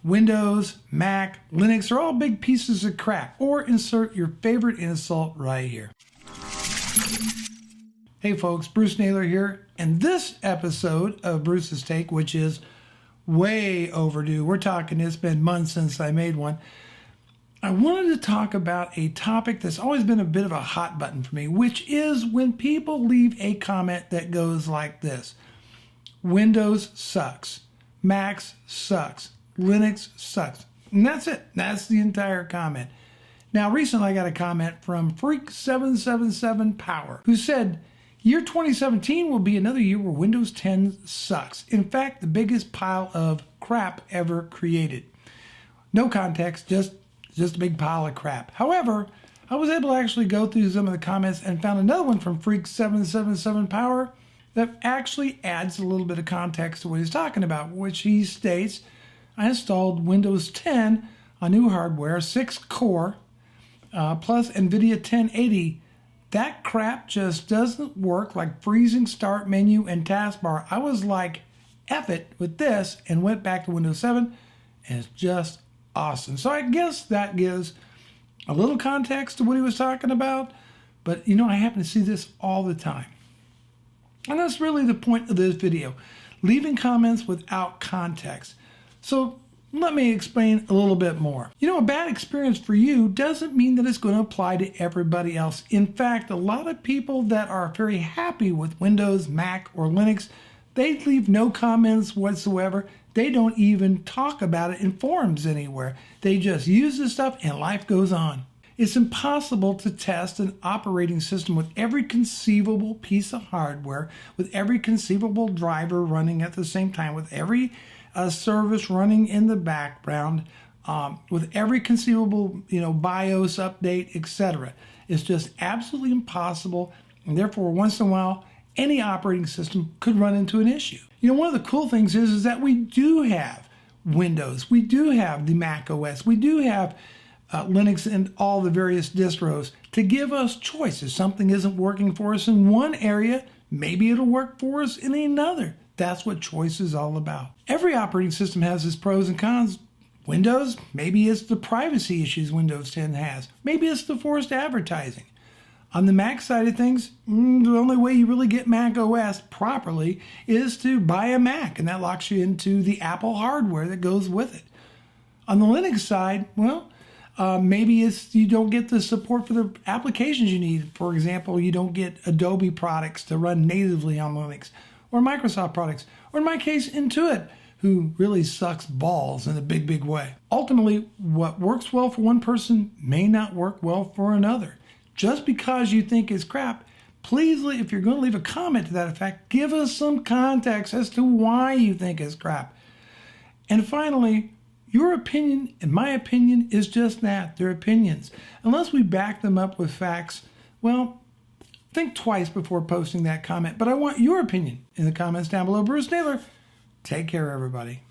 Windows, Mac, Linux are all big pieces of crap. Or insert your favorite insult right here. Hey folks, Bruce Naylor here, and this episode of Bruce's Take, which is way overdue. We're talking, it's been months since I made one. I wanted to talk about a topic that's always been a bit of a hot button for me, which is when people leave a comment that goes like this: Windows sucks, Mac sucks, Linux sucks. And that's it. That's the entire comment. Now, recently I got a comment from Freak777Power, who said, year 2017 will be another year where Windows 10 sucks. In fact, the biggest pile of crap ever created. No context, just a big pile of crap. However, I was able to actually go through some of the comments and found another one from Freak777Power that actually adds a little bit of context to what he's talking about, which he states, I installed Windows 10 on new hardware, 6-core, plus NVIDIA 1080. That crap just doesn't work, like freezing start menu and taskbar. I was like, F it with this, and went back to Windows 7, and it's just awesome. So I guess that gives a little context to what he was talking about, but you know, I happen to see this all the time. And that's really the point of this video, leaving comments without context. So let me explain a little bit more. You know, a bad experience for you doesn't mean that it's going to apply to everybody else. In fact, a lot of people that are very happy with Windows, Mac, or Linux, they leave no comments whatsoever. They don't even talk about it in forums anywhere. They just use the stuff and life goes on. It's impossible to test an operating system with every conceivable piece of hardware, with every conceivable driver running at the same time, with every service running in the background, with every conceivable, BIOS update, etc. It's just absolutely impossible, and therefore, once in a while, any operating system could run into an issue. You know, one of the cool things is that we do have Windows, we do have the Mac OS, we do have Linux and all the various distros to give us choice. If something isn't working for us in one area, maybe it'll work for us in another. That's what choice is all about. Every operating system has its pros and cons. Windows, maybe it's the privacy issues Windows 10 has. Maybe it's the forced advertising. On the Mac side of things, the only way you really get Mac OS properly is to buy a Mac, and that locks you into the Apple hardware that goes with it. On the Linux side, well, maybe it's you don't get the support for the applications you need. For example, you don't get Adobe products to run natively on Linux, or Microsoft products, or in my case, Intuit, who really sucks balls in a big, big way. Ultimately, what works well for one person may not work well for another. Just because you think it's crap, please, if you're going to leave a comment to that effect, give us some context as to why you think it's crap. And finally, your opinion and my opinion is just that, they're opinions. Unless we back them up with facts, well, think twice before posting that comment. But I want your opinion in the comments down below. Bruce Naylor, take care, everybody.